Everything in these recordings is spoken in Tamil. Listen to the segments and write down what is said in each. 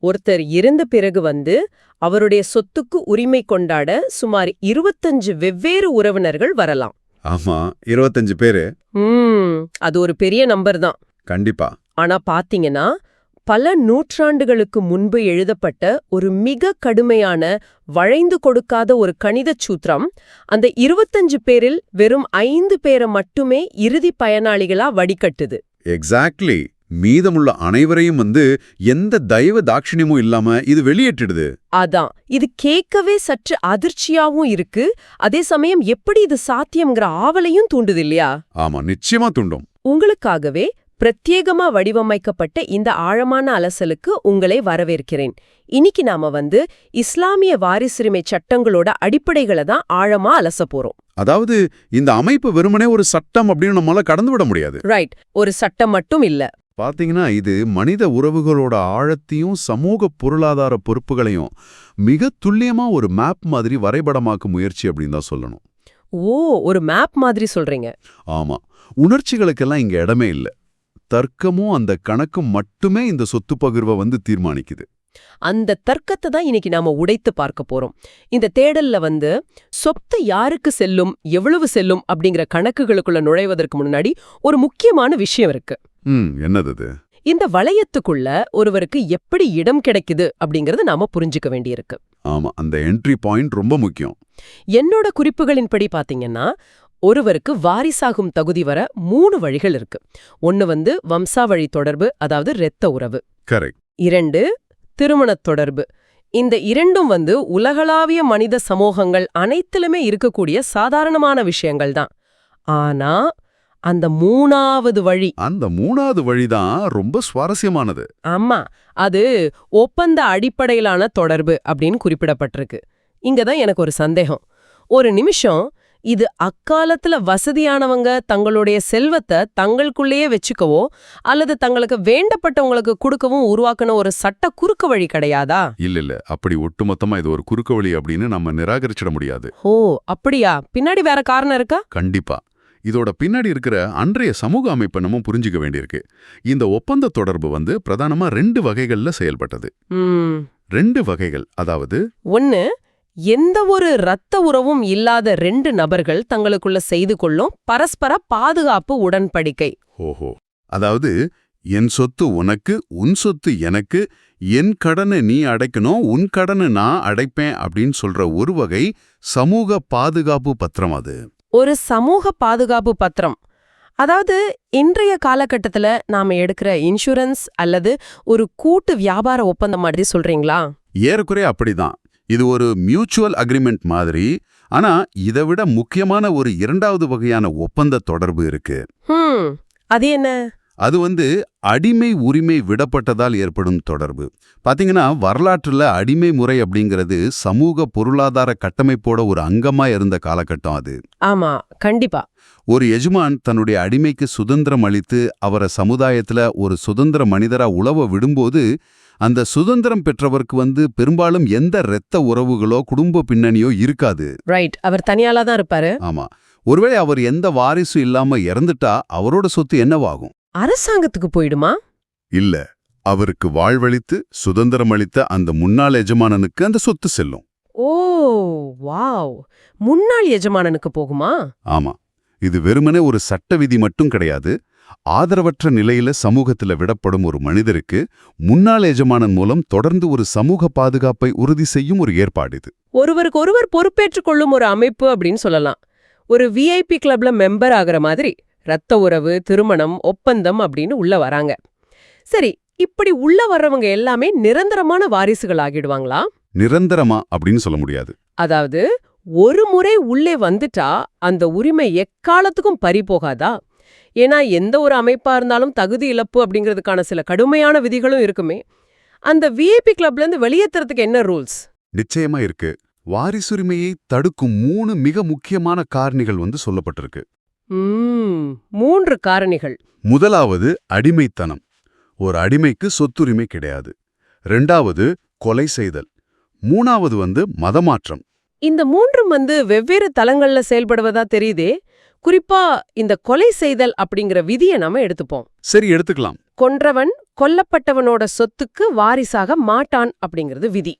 ஒருத்தர் இறந்த பிறகு அவருடைய சொத்துக்கு உரிமை கொண்டாட சுமார் 25 வெவ்வேறு உறவினர்கள் வரலாம். ஆமா, 25 பேரு. அது ஒரு பெரிய நம்பர் தான். கண்டிப்பா. ஆனா பாத்தீங்கன்னா, பல நூற்றாண்டுகளுக்கு முன்பு எழுதப்பட்ட ஒரு மிக கடுமையான வளைந்து கொடுக்காத ஒரு கணிதச் சூத்திரம் அந்த 25 பேரில் வெறும் 5 பேரை மட்டுமே இறுதி பயனாளிகளா வடிகட்டுது. எக்ஸாக்ட்லி. மீதமுள்ள அனைவரையும் எந்த தெய்வ தாட்சிணியமும் இல்லாம இது வெளியேற்றிடுது. அதான், இது கேட்கவே சற்று அதிர்ச்சியாவும் இருக்கு. அதே சமயம் எப்படி இது சாத்தியம்ங்கிற ஆவலையும் தூண்டுது இல்லையா? ஆமா, நிச்சயமா தூண்டும். உங்களுக்காகவே பிரத்யேகமா வடிவமைக்கப்பட்ட இந்த ஆழமான அலசலுக்கு உங்களை வரவேற்கிறேன். இன்னைக்கு நாம இஸ்லாமிய வாரிசுரிமை சட்டங்களோட அடிப்படைகளை தான் ஆழமா அலச போறோம். அதாவது இந்த அமைப்பு வெறுமனே ஒரு சட்டம் அப்படின்னு நம்மளால கடந்து விட முடியாது. ரைட், ஒரு சட்டம் மட்டும் இல்ல. பாத்தீங்கன்னா, இது மனித உறவுகளோட ஆழத்தையும் சமூக பொருளாதார பொறுப்புகளையும் மிக துல்லியமா ஒரு மேப் மாதிரி வரைபடமாக்கும் முயற்சி அப்படின்னு தான் சொல்லணும். ஓ, ஒரு மேப் மாதிரி சொல்றீங்க. ஆமா, உணர்ச்சிகளுக்கெல்லாம் இங்க இடமே இல்ல. தர்க்கமும் அந்த கணக்கும் மட்டுமே இந்த சொத்து பகிர்வை தீர்மானிக்குது. அந்த தர்க்கத்தை தான் இன்னைக்கு நாம உடைத்து பார்க்க போறோம். இந்த தேடல்ல சொத்து யாருக்கு செல்லும், எவ்வளவு செல்லும் அப்படிங்கிற கணக்குகளுக்குள்ள நுழைவதற்கு முன்னாடி ஒரு முக்கியமான விஷயம் இருக்கு. என்னது? இந்த வளையத்துக்குள்ள ஒருவருக்கு எப்படி இடம் கிடைக்குது அப்படிங்கறது நாம புரிஞ்சுக்க வேண்டியிருக்கு. ஆமா, அந்த என்ட்ரி பாயிண்ட் ரொம்ப முக்கியம். என்னோட குறிப்புகளின்படி பாத்தீங்கன்னா, ஒருவருக்கு வாரிசாகும் தகுதி வர 3 வழிகள் இருக்கு. ஒன்னு வம்சாவழி தொடர்பு, அதாவது இரத்த உறவு. கரெக்ட். 2 திருமணத் தொடர்பு. இந்த இரண்டும் உலகளாவிய மனித சமூகங்கள் அனைத்திலுமே இருக்கக்கூடிய சாதாரணமான விஷயங்கள் தான். ஆனா அந்த 3வது வழிதான் ரொம்ப சுவாரஸ்யமானது. ஆமா, அது ஒப்பந்த அடிப்படையிலான தொடர்பு அப்படின்னு குறிப்பிடப்பட்டிருக்கு. இங்கதான் எனக்கு ஒரு சந்தேகம். ஒரு நிமிஷம், இது அக்காலத்துல வசதியானவங்க தங்களுடைய செல்வத்தை தங்களுக்குள்ளேயே வச்சுக்கவோ அல்லது தங்களுக்கு வேண்டப்பட்டவங்களுக்கு கொடுக்கவும் உருவாக்கின ஒரு சட்ட குறுக்கு வழி கிடையாதா? இல்ல, அப்படி ஒட்டுமொத்தமா இது ஒரு குறுக்கு வழி அப்படின்னு நம்ம நிராகரிச்சிட முடியாது. ஓ, அப்படியா? பின்னாடி வேற காரணம் இருக்கா? கண்டிப்பா. இதோட பின்னாடி இருக்கிற அன்றைய சமூக அமைப்பை நம்ம புரிஞ்சுக்க வேண்டியிருக்கு. இந்த ஒப்பந்த தொடர்பு பிரதானமா 2 வகைகள்ல செயல்பட்டது. 2 வகைகள், அதாவது ஒன்னு, எந்த ஒரு இரத்த உறவும் இல்லாத 2 நபர்கள் தங்களுக்குள்ள செய்து கொள்ளும் பரஸ்பர பாதுகாப்பு உடன்படிக்கை. ஓஹோ, அதாவது என் சொத்து உனக்கு, உன் சொத்து எனக்கு, என் கடனை நீ அடைக்கணும், உன் கடனை நான் அடைப்பேன் அப்படின்னு சொல்ற ஒரு வகை சமூக பாதுகாப்பு பத்திரம். அது ஒரு சமூக பாதுகாப்பு பத்திரம். அதாவது இன்றைய காலகட்டத்துல நாம எடுக்கிற இன்சூரன்ஸ் அல்லது ஒரு கூட்டு வியாபார ஒப்பந்தம் மாதிரி சொல்றீங்களா? ஏறக்குறைய அப்படிதான். இது ஒரு மியூச்சுவல் அக்ரிமெண்ட் மாதிரி. ஆனா இதை விட முக்கியமான ஒரு 2வது வகையான ஒப்பந்த தொடர்பு இருக்கு. அது என்ன? அது அடிமை உரிமை விடப்பட்டதால் ஏற்படும் தொடர்பு. பாத்தீங்கன்னா, வரலாற்றுல அடிமை முறை அப்படிங்கிறது சமூக பொருளாதார கட்டமைப்போட ஒரு அங்கமா இருந்த காலகட்டம் அது. ஆமா, கண்டிப்பா. ஒரு எஜமான் தன்னுடைய அடிமைக்கு சுதந்திரம் அளித்து அவரை சமுதாயத்துல ஒரு சுதந்திர மனிதரா உழவ விடும்போது அந்த சுதந்திரம் பெற்றவருக்கு பெரும்பாலும் எந்த இரத்த உறவுகளோ குடும்ப பின்னணியோ இருக்காது. ரைட், அவர் தனியாலா தான் இருப்பாரு. ஆமா, ஒருவேளை அவர் எந்த வாரிசு இல்லாம இறந்துட்டா அவரோட சொத்து என்னவாகும்? அரசாங்கத்துக்கு போயிடுமா? இல்ல, அவருக்கு வாழ்வளித்து சுதந்திரம் அளித்த அந்த முன்னாள் எஜமானனுக்கு அந்த சொத்து செல்லும். ஓ வாவ், முன்னாள் எஜமானனுக்கு போகுமா? ஆமா, இது வெறுமனே ஒரு சட்ட விதி மட்டும் கிடையாது. ஆதரவற்ற நிலையில சமூகத்துல விடப்படும் ஒரு மனிதருக்கு முன்னாள் எஜமானன் மூலம் தொடர்ந்து ஒரு சமூக பாதுகாப்பை உறுதி செய்யும் ஒரு ஏற்பாடு இது. ஒருவருக்கு ஒருவர் பொறுப்பேற்றுக் கொள்ளும் ஒரு அமைப்பு அப்படின்னு சொல்லலாம். ஒரு விஐபி கிளப்ல மெம்பர் ஆகிற மாதிரி இரத்த உறவு, திருமணம், ஒப்பந்தம் அப்படின்னு உள்ள வராங்க. சரி, இப்படி உள்ள வர்றவங்க எல்லாமே நிரந்தரமான வாரிசுகள் ஆகிடுவாங்களா? நிரந்தரமா அப்படின்னு சொல்ல முடியாது. அதாவது ஒரு முறை உள்ளே வந்துட்டா அந்த உரிமை எக்காலத்துக்கும் பறி போகாதா? ஏன்னா எந்த ஒரு அமைப்பா இருந்தாலும் தகுதி இழப்பு அப்படிங்கிறதுக்கான சில கடுமையான விதிகளும் இருக்குமே. அந்த விஐபி கிளப்ல இருந்து வெளியேற்றுறதுக்கு என்ன ரூல்ஸ்? நிச்சயமா இருக்கு. வாரிசுரிமையை தடுக்கும் 3 மிக முக்கியமான காரணிகள் சொல்லப்பட்டிருக்கு. 3 காரணிகள். முதலாவது அடிமைத்தனம். ஒரு அடிமைக்கு சொத்துரிமை கிடையாது. 2வது கொலை செய்தல். 3வது மதமாற்றம். இந்த 3ம் வெவ்வேறு தளங்கள்ல செயல்படுவதா தெரியுதே. குறிப்பா இந்த கொலை செய்தல் அப்படிங்கிற விதியை நாம எடுத்துப்போம். சரி, எடுத்துக்கலாம். கொன்றவன் கொல்லப்பட்டவனோட சொத்துக்கு வாரிசாக மாட்டான் அப்படிங்கிறது விதி.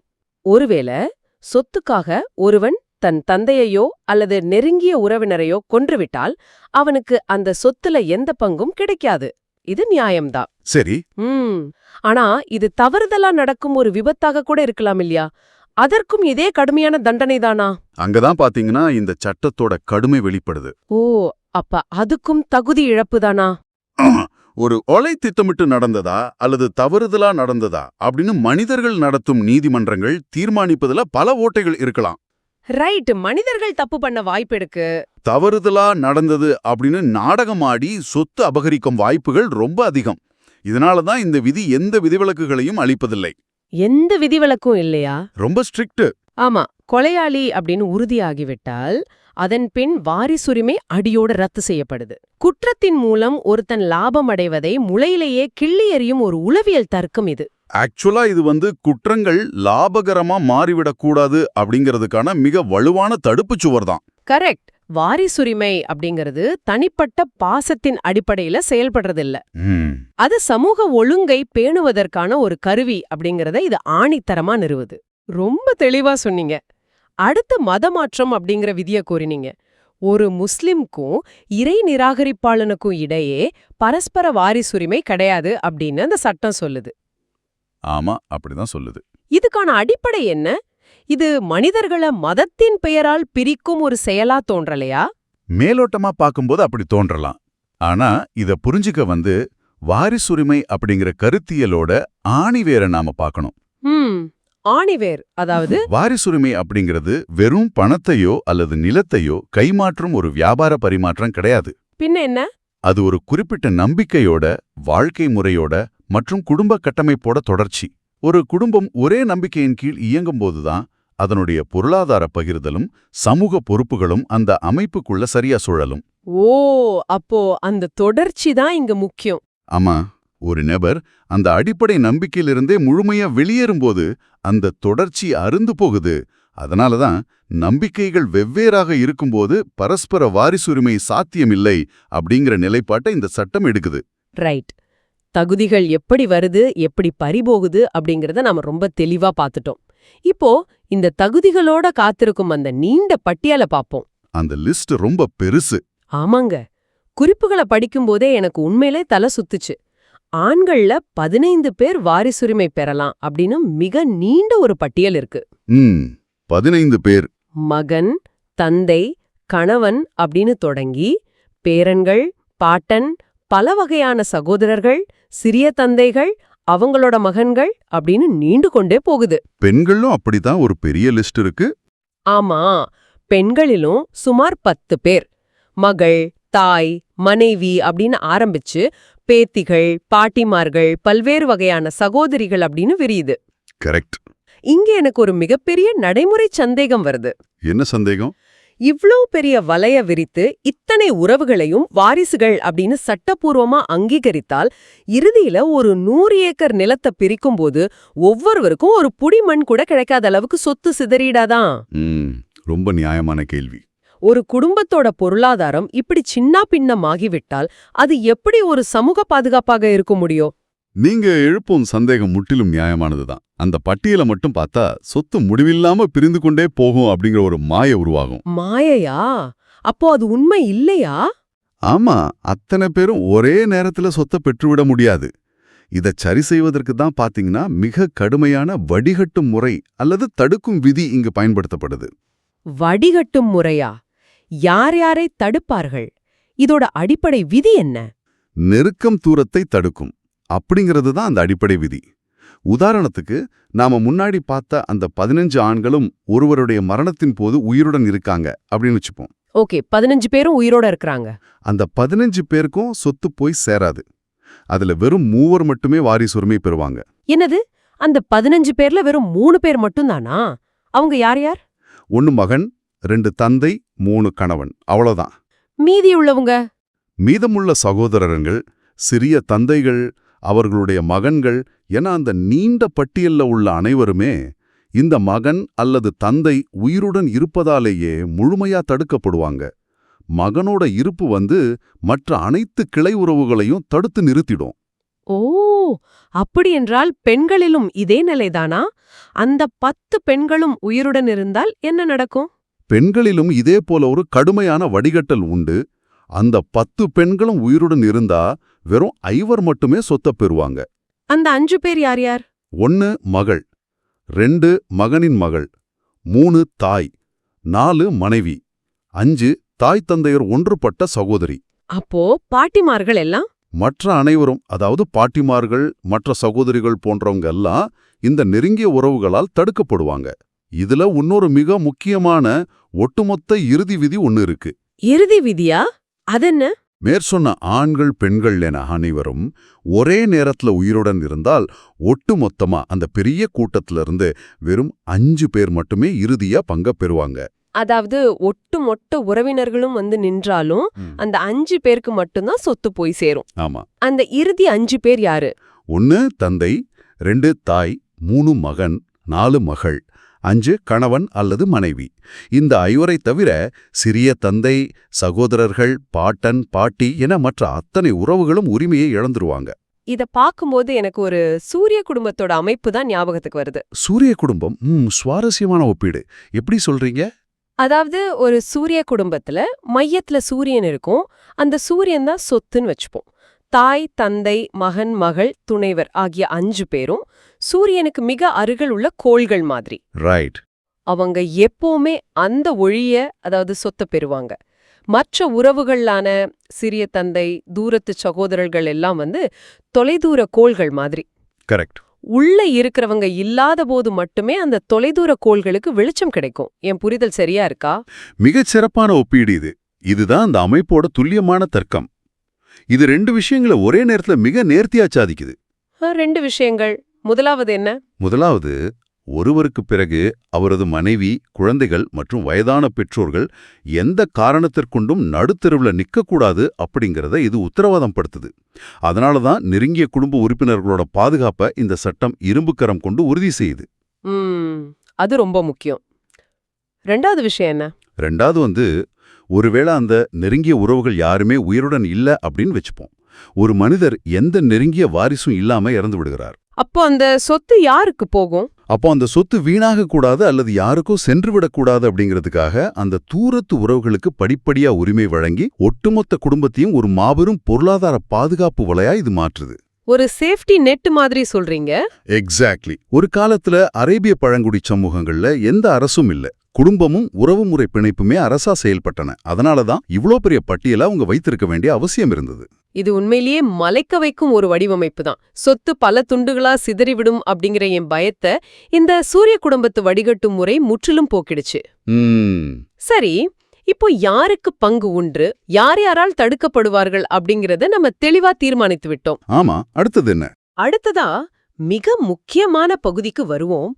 ஒருவேளை சொத்துக்காக ஒருவன் தன் தந்தையையோ அல்லது நெருங்கிய உறவினரையோ கொன்றுவிட்டால் அவனுக்கு அந்த சொத்துல எந்த பங்கும் கிடைக்காது. இது நியாயம்தான். சரி. ஆனா இது தவறுதலா நடக்கும் ஒரு விபத்தாக கூட இருக்கலாம் இல்லையா? அதற்கும் இதே கடுமையான தண்டனை தானா? அங்கதான் பாத்தீங்கன்னா இந்த சட்டத்தோட கடுமை வெளிப்படுது. ஓ, அப்ப அதுக்கும் தகுதி இழப்புதானா? ஒரு கொலை திட்டமிட்டு நடந்ததா அல்லது தவறுதலா நடந்ததா அப்படின்னு மனிதர்கள் நடத்தும் நீதிமன்றங்கள் தீர்மானிப்பதுல பல ஓட்டைகள் இருக்கலாம். ரைட், மனிதர்கள் தப்பு பண்ண வாய்ப்பு இருக்கு. தவறுதலா நடந்தது அப்படின்னு நாடகமாடி சொத்து அபகரிக்கும் வாய்ப்புகள் ரொம்ப அதிகம். இதனாலதான் இந்த விதி எந்த விதிவிலக்குகளையும் அளிப்பதில்லை. எந்த விதிவிலக்கும் இல்லையா? ரொம்ப ஸ்ட்ரிக்ட். ஆமா, கொலையாளி அப்படின்னு உறுதியாகிவிட்டால் அதன் பின் வாரிசுரிமை அடியோடு ரத்து செய்யப்படுது. குற்றத்தின் மூலம் ஒருத்தன் லாபம் அடைவதை முளையிலேயே கிள்ளி எறியும் ஒரு உளவியல் தர்க்கம் இது. ஆக்சுவலா இது குற்றங்கள் லாபகரமா மாறிவிடக்கூடாது அப்படிங்கிறதுக்கான மிக வலுவான தடுப்புச் சுவர்தான். கரெக்ட். வாரிசுரிமை அப்படிங்கிறது தனிப்பட்ட பாசத்தின் அடிப்படையில செயல்படுறதில்ல. அது சமூக ஒழுங்கை பேணுவதற்கான ஒரு கருவி அப்படிங்கறத இது ஆணித்தரமா நிறுவுது. ரொம்ப தெளிவா சொன்னீங்க. அடுத்த மதமாற்றம் அப்படிங்கிற விதியை கூறினீங்க. ஒரு முஸ்லிம்க்கும் இறை நிராகரிப்பாளனுக்கும் இடையே பரஸ்பர வாரிசுரிமை கிடையாது அப்படின்னு அந்த சட்டம் சொல்லுது. ஆமா, அப்படிதான் சொல்லுது. இதுக்கான அடிப்படை என்ன? இது மனிதர்களை மதத்தின் பெயரால் பிரிக்கும் ஒரு செயலா தோன்றலையா? மேலோட்டமா பார்க்கும்போது அப்படி தோன்றலாம். ஆனா இத புரிஞ்சுக்க வாரிசுரிமை அப்படிங்கிற கருத்தியலோட ஆணிவேர நாம பார்க்கணும். ஆணிவேர், அதாவது வாரிசுரிமை அப்படிங்கிறது வெறும் பணத்தையோ அல்லது நிலத்தையோ கைமாற்றும் ஒரு வியாபார பரிமாற்றம் கிடையாது. பின்ன என்ன? அது ஒரு குறிப்பிட்ட நம்பிக்கையோட, வாழ்க்கை முறையோட மற்றும் குடும்ப கட்டமைப்போட தொடர்ச்சி. ஒரு குடும்பம் ஒரே நம்பிக்கையின் கீழ் இயங்கும்போதுதான் அதனுடைய பொருளாதார பகிர்தலும் சமூக பொறுப்புகளும் அந்த அமைப்புக்குள்ள சரியா சுழலும். ஓ, அப்போ அந்த தொடர்ச்சி தான் இங்க முக்கியம். ஆமா, ஒரு நபர் அந்த அடிப்படை நம்பிக்கையிலிருந்தே முழுமையா வெளியேறும்போது அந்த தொடர்ச்சி அருந்து போகுது. அதனாலதான் நம்பிக்கைகள் வெவ்வேறாக இருக்கும்போது பரஸ்பர வாரிசுரிமை சாத்தியமில்லை அப்படிங்கிற நிலைப்பாட்டை இந்த சட்டம் எடுக்குது. ரைட். தகுதிகள் எப்படி வருது, எப்படி பறிபோகுது அப்படிங்கறத நாம ரொம்ப தெளிவா பார்த்துட்டோம். இப்போ இந்த தகுதிகளோட காத்திருக்கும் அந்த நீண்ட பட்டியலை பார்ப்போம். அந்த லிஸ்ட் ரொம்ப பெருசு. ஆமாங்க, குறிப்புகளை படிக்கும்போதே எனக்கு உண்மையிலே தலை சுத்துச்சு. ஆண்கள்ல 15 பேர் வாரிசுரிமை பெறலாம் அப்படின்னு மிக நீண்ட ஒரு பட்டியல் இருக்கு. 15 பேர். மகன், தந்தை, கணவன் அப்படின்னு தொடங்கி பேரன்கள், பாட்டன், பல வகையான சகோதரர்கள், சிறிய தந்தைகள், அவங்களோட மகன்கள் அப்படின்னு நீண்டு கொண்டே போகுது. பெண்களும் அப்படிதான் ஒரு பெரிய லிஸ்ட் இருக்கு. ஆமா, பெண்களிலும் சுமார் 10 பேர். மகள், தாய், மனைவி அப்படின்னு ஆரம்பிச்சு பேத்திகள், பாட்டிமார்கள், பல்வேறு வகையான சகோதரிகள் அப்படின்னு விரியுது. கரெக்ட். இங்க எனக்கு ஒரு மிகப்பெரிய நடைமுறை சந்தேகம் வருது. என்ன சந்தேகம்? இவ்ளோ பெரிய வலைய விரித்து இத்தனை உறவுகளையும் வாரிசுகள் அப்படின்னு சட்டப்பூர்வமா அங்கீகரித்தால் இறுதியில ஒரு 100 ஏக்கர் நிலத்தை பிரிக்கும்போது ஒவ்வொருவருக்கும் ஒரு புடி மண் கூட கிடைக்காத அளவுக்கு சொத்து சிதறிடாதான்? ரொம்ப நியாயமான கேள்வி. ஒரு குடும்பத்தோட பொருளாதாரம் இப்படி சின்ன பின்னமாகிவிட்டால் அது எப்படி ஒரு சமூக பாதுகாப்பாக இருக்க முடியும்? நீங்க எழுப்பும் சந்தேகம் முற்றிலும் நியாயமானதுதான். அந்த பட்டியலை மட்டும் பார்த்தா சொத்து முடிவில்லாம பிரிந்து கொண்டே போகும் அப்படிங்கிற ஒரு மாயை உருவாகும். மாயையா? அப்போ அது உண்மை இல்லையா? ஆமா, அத்தனை பேரும் ஒரே நேரத்துல சொத்தை பெற்றுவிட முடியாது. இத சரி செய்வதற்கு தான் பாத்தீங்கன்னா மிக கடுமையான வடிகட்டும் முறை அல்லது தடுக்கும் விதி இங்கு பயன்படுத்தப்படுது. வடிகட்டும் முறையா? யார் யாரை தடுப்பார்கள்? இதோட அடிப்படை விதி என்ன? நெருக்கம் தூரத்தை தடுக்கும் அப்படிங்கிறது தான் அந்த அடிப்படை விதி. உதாரணத்துக்கு நாம முன்னாடி பார்த்த அந்த 15 ஆண்களும் ஒருவருடைய மரணத்தின் போது உயிருடன் இருக்காங்க அப்படின்னு வச்சுப்போம். ஓகே, 15 பேரும் உயிரோட இருக்கிறாங்க. அந்த 15 பேருக்கும் சொத்து போய் சேராது. அதுல வெறும் 3 மட்டுமே வாரிசுரிமை பெறுவாங்க. என்னது? அந்த 15 பேர்ல வெறும் 3 பேர் மட்டும்தானா? அவங்க யார் யார்? 1 மகன், 2 தந்தை, 3 கணவன், அவ்வளவுதான். மீதி உள்ளவங்க? மீதமுள்ள சகோதரர்கள், சிறிய தந்தைகள், அவர்களுடைய மகன்கள் என அந்த நீண்ட பட்டியல்ல உள்ள அனைவருமே இந்த மகன் அல்லது தந்தை உயிருடன் இருப்பதாலேயே முழுமையா தடுக்கப்படுவாங்க. மகனோட இருப்பு மற்ற அனைத்து கிளை உறவுகளையும் தடுத்து நிறுத்திடும். ஓ, அப்படி என்றால் பெண்களிலும் இதே நிலைதானா? அந்த 10 பெண்களும் உயிருடன் இருந்தால் என்ன நடக்கும்? பெண்களிலும் இதே போல ஒரு கடுமையான வடிகட்டல் உண்டு. அந்த 10 பெண்களும் உயிருடன் இருந்தா வெறும் 5 மட்டுமே சொத்தப் பெறுவாங்க. அந்த 5 பேர் யார் யார்? 1 மகள், 2 மகனின் மகள், 3 தாய், 4 மனைவி, 5 தாய் தந்தையர் ஒன்றுபட்ட சகோதரி. அப்போ பாட்டிமார்கள் எல்லாம்? மற்ற அனைவரும், அதாவது பாட்டிமார்கள், மற்ற சகோதரிகள் போன்றவங்க எல்லாம் இந்த நெருங்கிய உறவுகளால் தடுக்கப்படுவாங்க. இதுல இன்னொரு மிக முக்கியமான ஒட்டுமொத்த இறுதி விதி ஒன்னு இருக்கு. இறுதி விதியா? அதென்ன? மேற்சொன்ன ஆண்கள் பெண்கள் என அனைவரும் ஒரே நேரத்துல உயிருடன் இருந்தால் ஒட்டுமொத்தமா அந்த பெரிய கூட்டத்திலிருந்து வெறும் 5 பேர் மட்டுமே இறுதியா பங்கப் பெறுவாங்க. அதாவது ஒட்டுமொத்த உறவினர்களும் நின்றாலும் அந்த 5 பேருக்கு மட்டும்தான் சொத்து போய் சேரும். ஆமா. அந்த இறுதி 5 பேர் யாரு? 1 தந்தை, 2 தாய், 3 மகன், 4 மகள், 5 கணவன் அல்லது மனைவி. இந்த 5 தவிர சிறிய தந்தை, சகோதரர்கள், பாட்டன், பாட்டி என மற்ற அத்தனை உறவுகளும் உரிமையை இழந்துருவாங்க. இத பாக்கும்போது எனக்கு ஒரு சூரிய குடும்பத்தோட அமைப்பு தான் ஞாபகத்துக்கு வருது. சூரிய குடும்பம்? சுவாரஸ்யமான ஒப்பீடு. எப்படி சொல்றீங்க? அதாவது ஒரு சூரிய குடும்பத்துல மையத்துல சூரியன் இருக்கும். அந்த சூரியன் தான் சொத்துன்னு வச்சுப்போம். தாய், தந்தை, மகன், மகள், துணைவர் ஆகிய 5 பேரும் சூரியனுக்கு மிக அருகில் உள்ள கோள்கள் மாதிரி. ரைட். அவங்க எப்பவுமே அந்த ஒழிய, அதாவது சொத்தை பெறுவாங்க. மற்ற உறவுகளான சிறிய தந்தை, தூரத்து சகோதரர்கள் எல்லாம் தொலைதூர கோள்கள் மாதிரி. கரெக்ட். உள்ள இருக்கிறவங்க இல்லாத போது மட்டுமே அந்த தொலைதூர கோள்களுக்கு வெளிச்சம் கிடைக்கும். என் புரிதல் சரியா இருக்கா? மிகச் சிறப்பான ஒப்பீடு இது. இதுதான் அந்த அமைப்போட துல்லியமான தர்க்கம். இது 2 விஷயங்களை ஒரே நேரத்துல மிக நேர்த்தியா சாதிக்குது. 2 விஷயங்கள். முதலாவது என்ன? முதலாவது, ஒருவருக்கு பிறகு அவரது மனைவி, குழந்தைகள் மற்றும் வயதான பெற்றோர்கள் எந்த காரணத்திற்கொண்டும் நடுத்தெருவுல நிக்கக்கூடாது அப்படிங்கறத இது உத்தரவாதம் படுத்துது. அதனாலதான் நெருங்கிய குடும்ப உறுப்பினர்களோட பாதுகாப்பை இந்த சட்டம் இரும்புக்கரம் கொண்டு உறுதி செய்யுது. அது ரொம்ப முக்கியம். 2வது விஷயம் என்ன? 2வது ஒருவேளை அந்த நெருங்கிய உறவுகள் யாருமே உயிருடன் இல்ல அப்படின்னு வச்சுப்போம். ஒரு மனிதர் எந்த நெருங்கிய வாரிசும் இல்லாம இறந்து விடுகிறார். அப்போ அந்த சொத்து யாருக்கு போகும்? அப்போ அந்த சொத்து வீணாக கூடாது அல்லது யாருக்கோ சென்று விடக்கூடாது அப்படிங்கிறதுக்காக அந்த தூரத்து உறவுகளுக்கு படிப்படியா உரிமை வழங்கி ஒட்டுமொத்த குடும்பத்தையும் ஒரு மாபெரும் பொருளாதார பாதுகாப்பு வலையா இது மாற்றுது. ஒரு சேஃப்டி நெட் மாதிரி சொல்றீங்க. எக்ஸாக்ட்லி. ஒரு காலத்துல அரேபிய பழங்குடி சமூகங்கள்ல எந்த அரசும் இல்ல. குடும்பமும் உறவுமுறை பிணைப்புமே அரசா செயல்பட்டன. அதனாலதான் இவ்ளோ பெரிய பட்டியலை அவங்க வைத்திருக்க வேண்டிய அவசியம் இருந்தது. இது உண்மையிலேயே மலைக்க வைக்கும் ஒரு வடிவமைப்பு தான். சொத்து பல துண்டுகளா சிதறிவிடும் அப்படிங்கிற என் பயத்தை இந்த சூரிய குடும்பத்து வடிகட்டும் முறை முற்றிலும் போக்கிடுச்சு. சரி, இப்போ யாருக்கு பங்கு உண்டு, யார் யாரால் தடுக்கப்படுவார்கள் அப்படிங்கறத நம்ம தெளிவா தீர்மானித்து விட்டோம். ஆமா, அடுத்தது என்ன? அடுத்ததா மிக முக்கியமான பகுதிக்கு வருவோம்.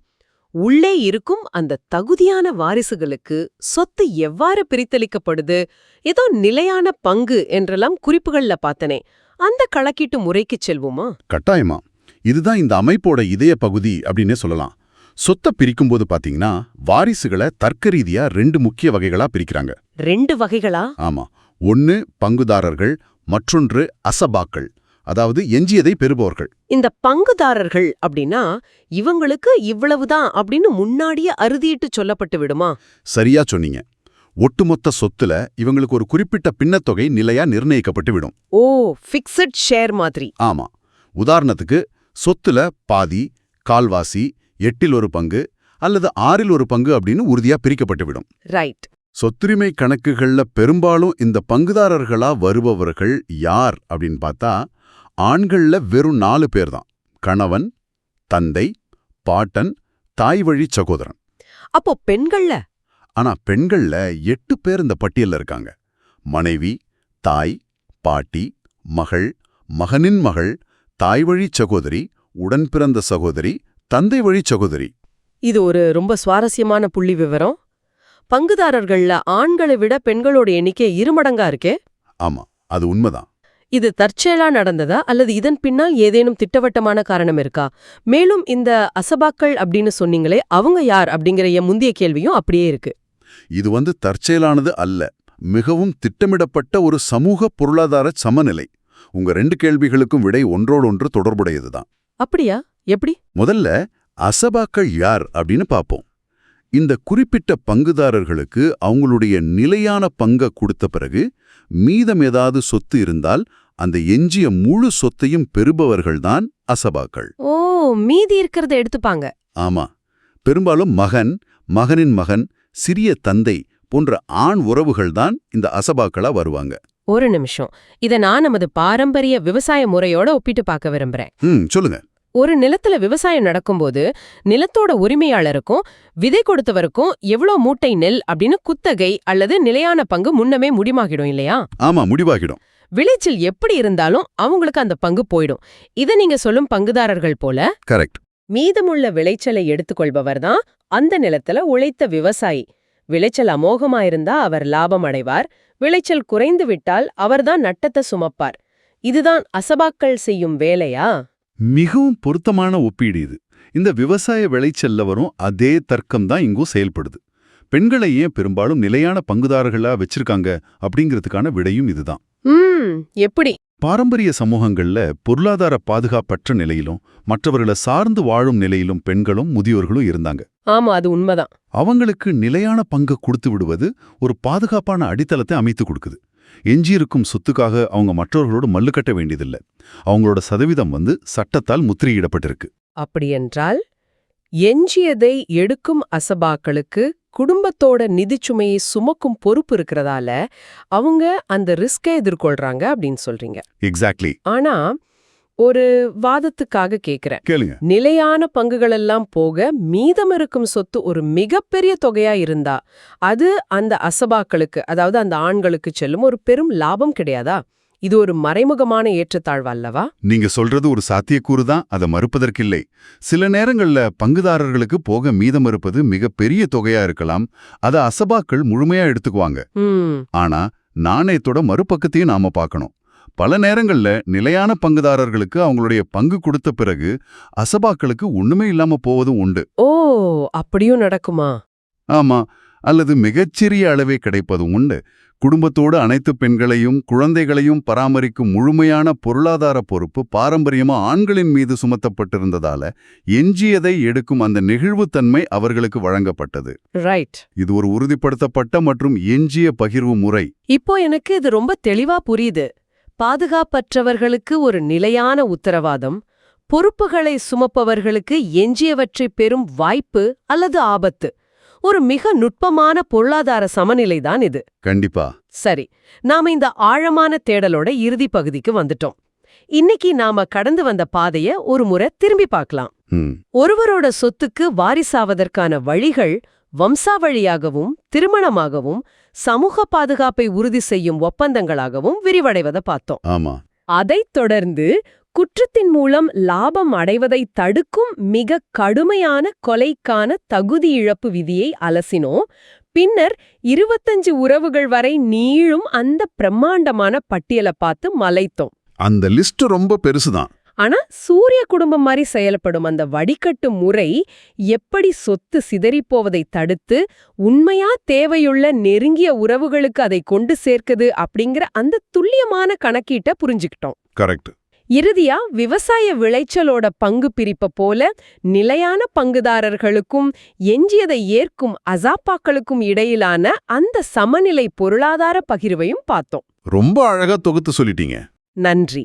உள்ளே இருக்கும் அந்த தகுதியான வாரிசுகளுக்கு சொத்து எவ்வாறு பிரித்தளிக்கப்படுது, ஏதோ நிலையான பங்கு என்றெல்லாம் குறிப்புகள்ல பார்த்தனே, அந்த கணக்கீட்டு முறைக்கு செல்வோமா? கட்டாயமா. இதுதான் இந்த அமைப்போட இதய பகுதி அப்படின்னே சொல்லலாம். சொத்தை பிரிக்கும்போது பாத்தீங்கன்னா வாரிசுகளை தர்க்க ரீதியா 2 முக்கிய வகைகளா பிரிக்கிறாங்க. 2 வகைகளா? ஆமா. 1 பங்குதாரர்கள், மற்றொன்று அசபாக்கள், அதாவது எஞ்சியதை பெறுபவர்கள். இந்த பங்குதாரர்கள் அப்படின்னா இவங்களுக்கு இவ்வளவுதான் அப்படின்னு முன்னாடியே அறுதியிட்டு சொல்லப்பட்டு விடுமா? சரியா சொன்னீங்க. ஒட்டுமொத்த சொத்துல இவங்களுக்கு ஒரு குறிப்பிட்ட பின்னத்தொகை நிலையா நிர்ணயிக்கப்பட்டு விடும். ஓ, ஃபிக்ஸட் ஷேர் மாதிரி. ஆமா. உதாரணத்துக்கு சொத்துல பாதி, கால்வாசி, 8ல் 1 பங்கு அல்லது 6ல் 1 பங்கு அப்படின்னு உறுதியா பிரிக்கப்பட்டு விடும். ரைட். சொத்துரிமை கணக்குகள்ல பெரும்பாலும் இந்த பங்குதாரர்களா வருபவர்கள் யார் அப்படின்னு பார்த்தா ஆண்கள்ல வெறும் 4 பேர் தான். கணவன், தந்தை, பாட்டன், தாய் வழி சகோதரன். அப்போ பெண்கள்ல? ஆனா பெண்கள்ல 8 பேர் இந்த பட்டியல்ல இருக்காங்க. மனைவி, தாய், பாட்டி, மகள், மகனின் மகள், தாய் வழி சகோதரி, உடன் பிறந்த சகோதரி, தந்தை வழி சகோதரி. இது ஒரு ரொம்ப சுவாரஸ்யமான புள்ளி விவரம். பங்குதாரர்கள்ல ஆண்களை விட பெண்களோட எண்ணிக்கை 2 மடங்கா இருக்கே. ஆமா, அது உண்மைதான். இது தற்செயலா நடந்ததா அல்லது இதன் பின்னால் ஏதேனும் திட்டவட்டமான காரணம் இருக்கா? மேலும் இந்த அசபாக்கள் அப்படின்னு சொன்னீங்களே, அவங்க யார் அப்படிங்கிற என் முந்தைய கேள்வியும் அப்படியே இருக்கு. இது தற்செயலானது அல்ல. மிகவும் திட்டமிடப்பட்ட ஒரு சமூக பொருளாதார சமநிலை. உங்க 2 கேள்விகளுக்கும் விடை ஒன்றோடொன்று தொடர்புடையதுதான். அப்படியா? எப்படி? முதல்ல அசபாக்கள் யார் அப்படின்னு பார்ப்போம். இந்த குறிப்பிட்ட பங்குதாரர்களுக்கு அவங்களுடைய நிலையான பங்கை கொடுத்த பிறகு மீதம் ஏதாவது சொத்து இருந்தால் அந்த எஞ்சிய முழு சொத்தையும் பெறுபவர்கள்தான் அசபாக்கள். ஓ, மீதி இருக்கிறத எடுத்துப்பாங்க. ஆமா, பெரும்பாலும் மகன், மகனின் மகன், சிறிய தந்தை போன்ற ஆண் உறவுகள்தான் இந்த அசபாக்களா வருவாங்க. ஒரு நிமிஷம், இத நான் நமது பாரம்பரிய விவசாய முறையோட ஒப்பிட்டு பார்க்க விரும்புறேன். சொல்லுங்க. ஒரு நிலத்துல விவசாயம் நடக்கும்போது நிலத்தோட உரிமையாளருக்கும் விதை கொடுத்தவருக்கும் எவ்வளோ மூட்டை நெல் அப்படின்னு குத்தகை அல்லது நிலையான பங்கு முன்னமே முடிவாகிடும் இல்லையா? ஆமா, முடிவாகிடும். விளைச்சல் எப்படி இருந்தாலும் அவங்களுக்கு அந்த பங்கு போயிடும். இத நீங்க சொல்லும் பங்குதாரர்கள் போல. கரெக்ட். மீதமுள்ள விளைச்சலை எடுத்துக்கொள்பவர் தான் அந்த நிலத்துல உழைத்த விவசாயி. விளைச்சல் அமோகமா இருந்தா அவர் லாபம் அடைவார், விளைச்சல் குறைந்து விட்டால் அவர்தான் நட்டத்தை சுமப்பார். இதுதான் அசபாக்கள் செய்யும் வேலையா? மிகவும் பொருத்தமான ஒப்பீடு இது. இந்த விவசாய விளைச்சல்ல வரும் அதே தர்க்கம் தான் இங்கும் செயல்படுது. பெண்களை ஏன் பெரும்பாலும் நிலையான பங்குதாரர்களா வச்சிருக்காங்க அப்படிங்கிறதுக்கான விடையும் இதுதான். எப்படி? பாரம்பரிய சமூகங்கள்ல பொருளாதார பாதுகாப்பற்ற நிலையிலும் மற்றவர்களை சார்ந்து வாழும் நிலையிலும் பெண்களும் முதியோர்களும் இருந்தாங்க. ஆமா, அது உண்மைதான். அவங்களுக்கு நிலையான பங்கு கொடுத்து விடுவது ஒரு பாதுகாப்பான அடித்தளத்தை அமைத்து கொடுக்குது. எஞ்சியிருக்கும் சொத்துக்காக அவங்க மற்றவர்களோடு மல்லுக்கட்ட வேண்டியதில்லை. அவங்களோட சதவீதம் சட்டத்தால் முத்திரையிடப்பட்டிருக்கு. அப்படியென்றால் எஞ்சியதை எடுக்கும் அசபாக்களுக்கு குடும்பத்தோட நிதிச்சுமையை சுமக்கும் பொறுப்பு இருக்கிறதால அவங்க அந்த ரிஸ்கை எதிர்கொள்றாங்க அப்படின்னு சொல்றீங்க. எக்ஸாக்ட்லி. ஆனா ஒரு வாதத்துக்காக கேக்குறேன். கேளுங்க. நிலையான பங்குகள் எல்லாம் போக மீதம் இருக்கும் சொத்து ஒரு மிகப்பெரிய தொகையா இருந்தா அது அந்த அசபாக்களுக்கு, அதாவது அந்த ஆண்களுக்கு செல்லும் ஒரு பெரும் லாபம் கிடையாதா? இது ஒரு மறைமுகமான ஏற்றத்தாழ்வு அல்லவா? நீங்க சொல்றது ஒரு சாத்தியக்கூறு தான், அதை மறுப்பதற்கில்லை. சில நேரங்கள்ல பங்குதாரர்களுக்கு போக மீதம் இருப்பது மிகப்பெரிய தொகையா இருக்கலாம். அதை அசபாக்கள் முழுமையா எடுத்துக்குவாங்க. ஆனா நாணயத்தோட மறுபக்கத்தையும் நாம பார்க்கணும். பல நேரங்கள்ல நிலையான பங்குதாரர்களுக்கு அவங்களுடைய பங்கு கொடுத்த பிறகு அசபாக்களுக்கு ஒண்ணுமே இல்லாம போவதும் உண்டு. ஓ, அப்படியும் நடக்குமா? ஆமா, அல்லது மிகச்சிறிய அளவே கிடைப்பதும் உண்டு. குடும்பத்தோடு அனைத்து பெண்களையும் குழந்தைகளையும் பராமரிக்கும் முழுமையான பொருளாதார பொறுப்பு பாரம்பரியமா ஆண்களின் மீது சுமத்தப்பட்டிருந்ததால எஞ்சியதை எடுக்கும் அந்த நெகிழ்வுத்தன்மை அவர்களுக்கு வழங்கப்பட்டது. ரைட். இது ஒரு உறுதிப்படுத்தப்பட்ட மற்றும் எஞ்சிய பகிர்வு முறை. இப்போ எனக்கு இது ரொம்ப தெளிவா புரியுது. பாதுகாப்பற்றவர்களுக்கு ஒரு நிலையான உத்தரவாதம், பொறுப்புகளை சுமப்பவர்களுக்கு எஞ்சியவற்றை பெறும் வாய்ப்பு அல்லது ஆபத்து. ஒரு மிக நுட்பமான பொருளாதார சமநிலைதான் இது. கண்டிப்பா. சரி, நாம இந்த ஆழமான தேடலோட இறுதி பகுதிக்கு வந்துட்டோம். இன்னைக்கு நாம கடந்து வந்த பாதைய ஒரு முறை திரும்பி பார்க்கலாம். ஒருவரோட சொத்துக்கு வாரிசாவதற்கான வழிகள் வம்சாவழியாகவும் திருமணமாகவும் சமூக பாதுகாப்பை உறுதி செய்யும் ஒப்பந்தங்களாகவும் விரிவடைவதை பார்த்தோம். ஆமா. அதைத் தொடர்ந்து குற்றத்தின் மூலம் லாபம் அடைவதை தடுக்கும் மிக கடுமையான கொலைக்கான தகுதி இழப்பு விதியை அலசினோம். பின்னர் 25 உறவுகள் வரை நீளும் அந்த பிரம்மாண்டமான பட்டியலை பார்த்து மலைத்தோம். அந்த லிஸ்ட் ரொம்ப பெருசுதான். ஆனா சூரிய குடும்பம் மாதிரி செயல்படும் அந்த வடிகட்டு முறை எப்படி சொத்து சிதறிப்போவதை தடுத்து உண்மையா தேவையுள்ள நெருங்கிய உறவுகளுக்கு அதை கொண்டு சேர்க்குது அப்படிங்கிற அந்த துல்லியமான கணக்கீட்டை புரிஞ்சுக்கிட்டோம். கரெக்ட். இறுதியா விவசாய விளைச்சலோட பங்கு பிரிப்ப போல நிலையான பங்குதாரர்களுக்கும் எஞ்சியதை ஏற்கும் அசாப்பாக்களுக்கும் இடையிலான அந்த சமநிலை பொருளாதார பகிர்வையும் பார்த்தோம். ரொம்ப அழகா தொகுத்து சொல்லிட்டீங்க. நன்றி.